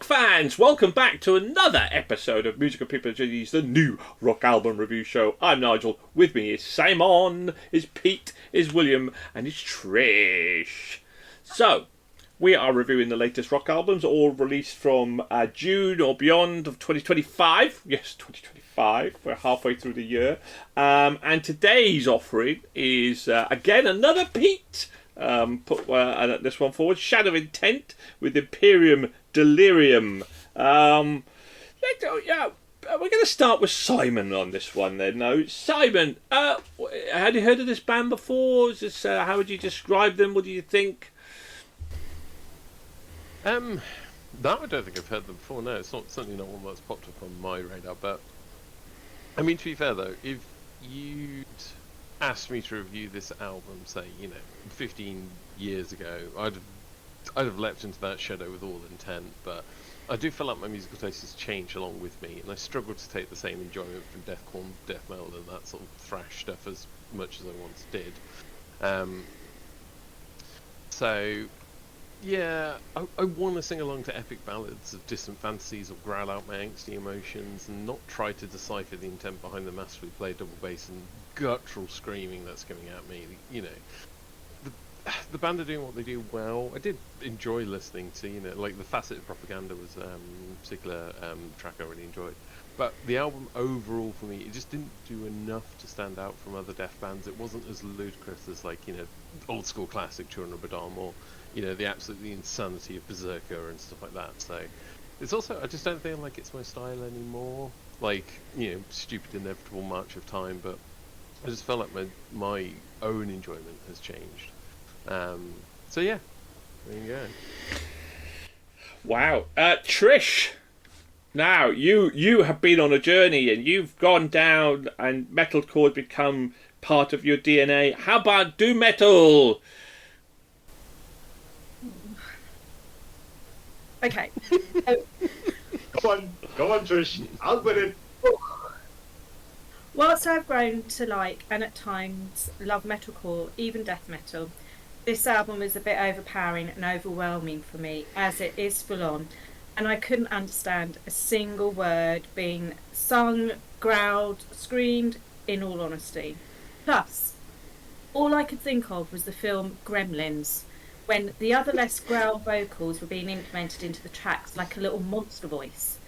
rock fans, welcome back to another episode of Musical People G's the new rock album review show. I'm Nigel, with me is Simon, is Pete, is William, and is Trish. So, we are reviewing the latest rock albums, all released from June or beyond of 2025. Yes, 2025. We're halfway through the year. And today's offering is, again, another Pete. Put this one forward. Shadow Intent with Imperium Delirium. We're going to start with Simon on this one then. No, Simon, had you heard of this band before? Is this, how would you describe them? What do you think? No, I don't think I've heard them before. No, it's certainly not one that's popped up on my radar. But I mean, to be fair though, if you'd asked me to review this album, say 15 years ago, I'd have leapt into that shadow with all intent. But I do feel like my musical taste has changed along with me, and I struggle to take the same enjoyment from deathcore, death metal, and that sort of thrash stuff as much as I once did. So. Yeah, I want to sing along to epic ballads of distant fantasies or growl out my angsty emotions and not try to decipher the intent behind the masterfully played double bass and guttural screaming that's coming at me. The band are doing what they do well. I did enjoy listening to, like the Faceted Propaganda was a particular track I really enjoyed. But the album overall for me, it just didn't do enough to stand out from other death bands. It wasn't as ludicrous as old school classic Children of Bodom or the absolutely insanity of Berserker and stuff like that. So it's also, I just don't feel like it's my style anymore. Stupid inevitable march of time, but I just felt like my own enjoyment has changed. So yeah, there you go. Wow. Trish, now you have been on a journey and you've gone down and metalcore has become part of your DNA. How about doom metal? Okay. Go on, Trish. I'll win it. Whilst I've grown to like and at times love metalcore, even death metal, this album is a bit overpowering and overwhelming for me, as it is full on, and I couldn't understand a single word being sung, growled, screamed, in all honesty. Plus, all I could think of was the film Gremlins, when the other less growl vocals were being implemented into the tracks like a little monster voice.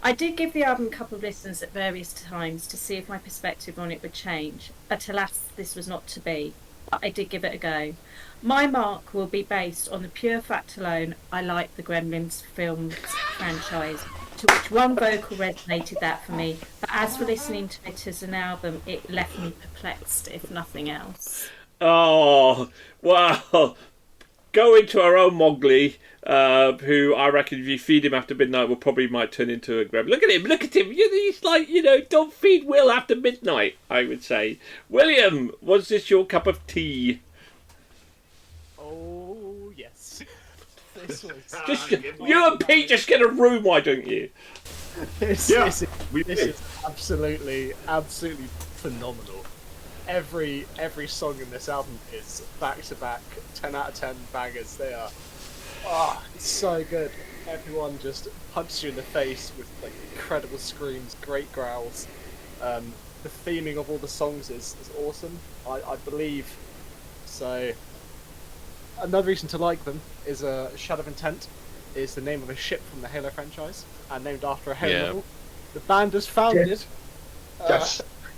I did give the album a couple of listens at various times to see if my perspective on it would change, but alas, this was not to be. But I did give it a go. My mark will be based on the pure fact alone I like the Gremlins film franchise, to which one vocal resonated that for me, but as for listening to it as an album, it left me perplexed, if nothing else. Oh, well, go into our own Mowgli, who I reckon if you feed him after midnight might turn into a gremlin. Look at him. He's like, don't feed Will after midnight, I would say. William, was this your cup of tea? Oh, yes. This was... you and Pete just get a room, why don't you? This is absolutely phenomenal. Every song in this album is back-to-back 10 out of 10 bangers. They are, it's so good. Everyone just punches you in the face with incredible screams, great growls. The theming of all the songs is awesome, I believe. So another reason to like them is Shadow of Intent is the name of a ship from the Halo franchise and named after a Halo level. The band was founded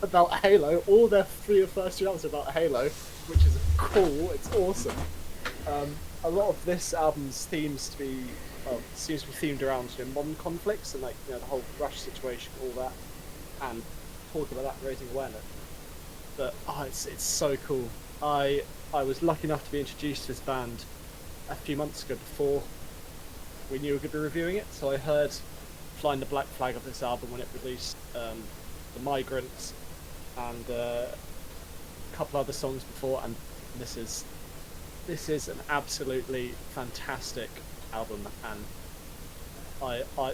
about Halo. All their first 3 albums are about Halo, which is cool. It's awesome. A lot of this album seems to be themed around modern conflicts and the whole Russia situation, all that, and talking about that, raising awareness. But it's so cool. I was lucky enough to be introduced to this band a few months ago before we knew we were going to be reviewing it. So I heard Flying the Black Flag of this album when it released, The Migrants, and a couple other songs before, and this is an absolutely fantastic album, and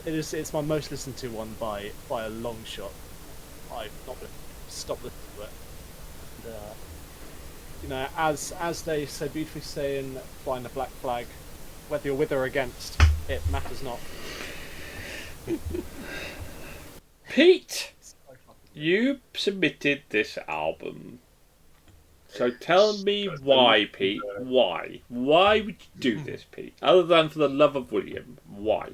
it's my most listened to one by a long shot. I'm not going to stop listening to it. And, as they so beautifully say in Flying the Black Flag, whether you're with or against, it matters not. Pete, you submitted this album. So tell me why, Pete. Why? Why would you do this, Pete? Other than for the love of William. Why?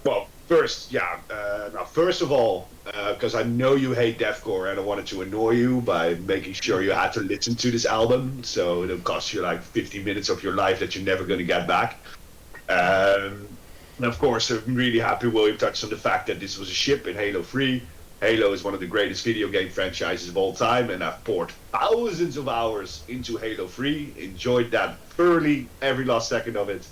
Well, first of all, because I know you hate deathcore, and I wanted to annoy you by making sure you had to listen to this album, so it'll cost you like 50 minutes of your life that you're never going to get back. And of course, I'm really happy William touched on the fact that this was a ship in Halo 3. Halo is one of the greatest video game franchises of all time, and I've poured thousands of hours into Halo 3. Enjoyed that thoroughly, every last second of it.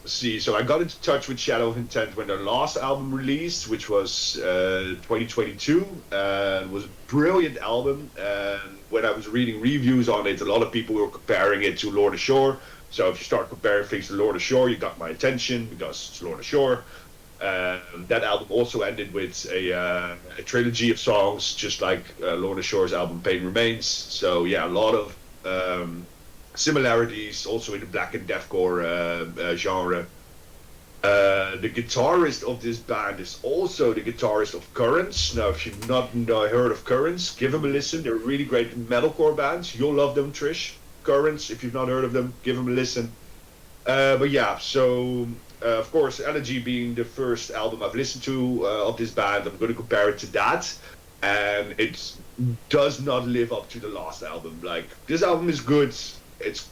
So I got into touch with Shadow of Intent when their last album released, which was 2022, and was a brilliant album. And when I was reading reviews on it, a lot of people were comparing it to Lord of Shore. So if you start comparing things to Lord of Shore, you got my attention because it's Lord of Shore. That album also ended with a trilogy of songs, just like Lord of Shore's album Pain Remains. So yeah, a lot of similarities also in the black and deathcore genre. The guitarist of this band is also the guitarist of Currents. Now, if you've not heard of Currents, give them a listen. They're really great metalcore bands. You'll love them, Trish. Currents, if you've not heard of them, give them a listen. But yeah, so of course, Elegy being the first album I've listened to of this band, I'm going to compare it to that. And it does not live up to the last album. Like, this album is good. It's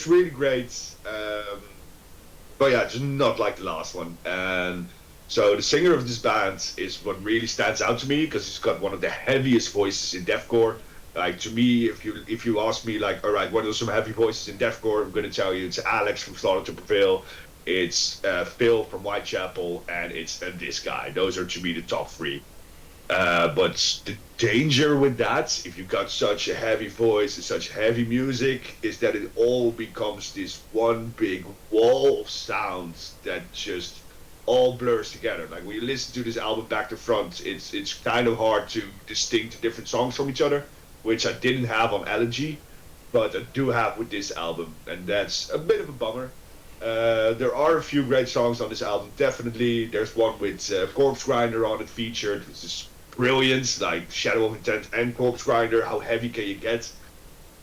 really great, but yeah, just not like the last one. And so the singer of this band is what really stands out to me, because he's got one of the heaviest voices in deathcore. Like, to me, if you ask me, like, all right, what are some heavy voices in deathcore, I'm going to tell you it's Alex from Slaughter to Prevail, it's Phil from Whitechapel, and it's this guy. Those are, to me, the top three. But the danger with that, if you've got such a heavy voice and such heavy music, is that it all becomes this one big wall of sounds that just all blurs together. Like, when you listen to this album back to front, it's kind of hard to distinct different songs from each other, which I didn't have on Elegy, but I do have with this album, and that's a bit of a bummer. There are a few great songs on this album, definitely. There's one with Corpse Grinder on it featured, which is brilliant, like Shadow of Intent and Corpse Grinder. How heavy can you get?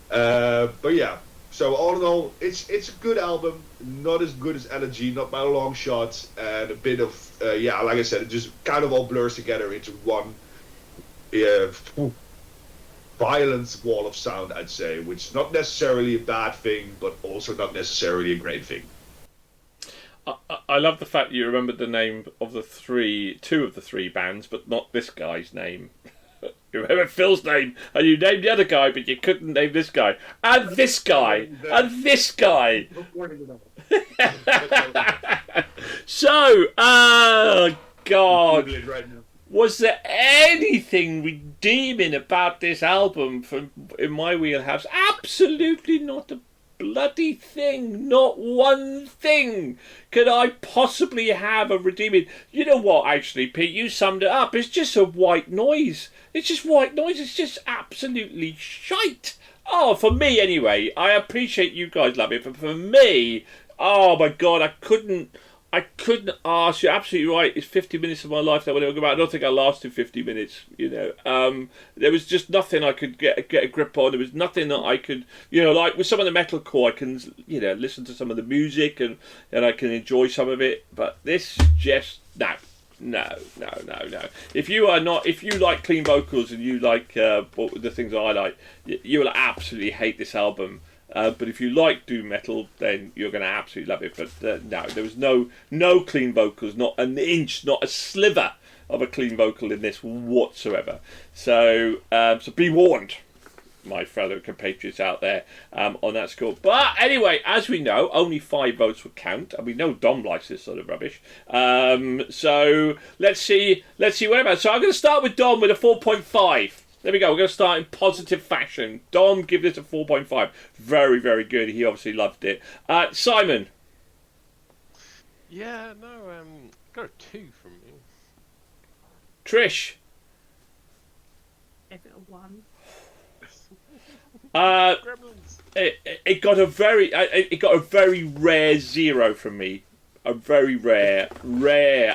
But yeah, so all in all, it's a good album, not as good as Elegy, not by a long shot, and a bit of, like I said, it just kind of all blurs together into one violent wall of sound, I'd say, which is not necessarily a bad thing, but also not necessarily a great thing. I love the fact you remembered the name of two of the three bands, but not this guy's name. You remember Phil's name, and you named the other guy, but you couldn't name this guy. And this guy! And this guy! So, oh, God. Was there anything redeeming about this album in my wheelhouse? Absolutely not a bloody thing. Not one thing could I possibly have a redeeming. You know what, actually, Pete, you summed it up. It's just a white noise. It's just white noise. It's just absolutely shite. Oh, for me anyway. I appreciate you guys love it, but for me, oh my God, I couldn't ask. You're absolutely right. It's 50 minutes of my life that will go back. I don't think I lasted 50 minutes. There was just nothing I could get a grip on. There was nothing that I could, like with some of the metalcore, I can, listen to some of the music and I can enjoy some of it. But this just no. If you like clean vocals and you like the things that I like, you will absolutely hate this album. But if you like doom metal, then you're going to absolutely love it. But no, there was no clean vocals, not an inch, not a sliver of a clean vocal in this whatsoever. So be warned, my fellow compatriots out there, on that score. But anyway, as we know, only 5 votes would count, and we know Dom likes this sort of rubbish. So let's see what about. So I'm going to start with Dom with a 4.5. There we go. We're going to start in positive fashion. Dom, give this a 4.5. Very, very good. He obviously loved it. Simon. Yeah, no, got a 2 from me. Trish. Give it a 1. Gremlins. It got a very rare 0 from me. a very rare.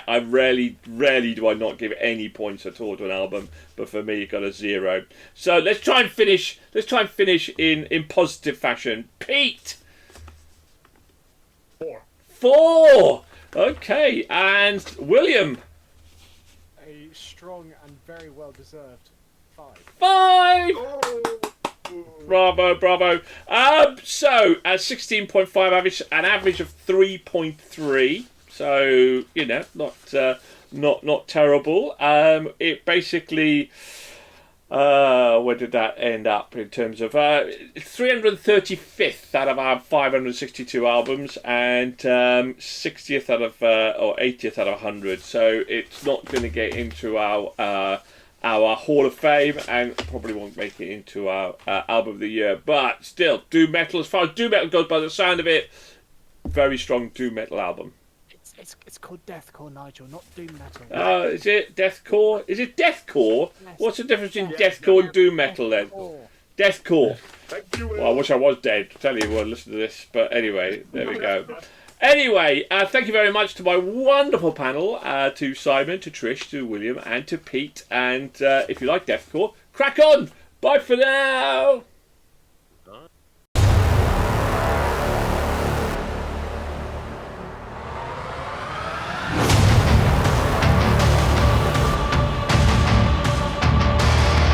I rarely do I not give any points at all to an album, but for me, it got a 0. So let's try and finish. In positive fashion. Pete. 4. Okay, and William. A strong and very well deserved 5. 5. Oh. Bravo. So at 16.5 average, an average of 3.3. So not terrible. It basically, where did that end up in terms of 335th out of our 562 albums, and 60th out of or 80th out of 100. So it's not going to get into our Hall of Fame, and probably won't make it into our Album of the Year. But still, doom metal, as far as doom metal goes, by the sound of it, very strong doom metal album. It's called deathcore, Nigel, not doom metal. Is it deathcore? Is it deathcore? Yes. What's the difference between deathcore and doom metal then? Deathcore. Thank you. Well, I wish I was dead. Tell you what, listen to this. But anyway, there we go. Anyway, thank you very much to my wonderful panel, to Simon, to Trish, to William, and to Pete. And if you like deathcore, crack on! Bye for now!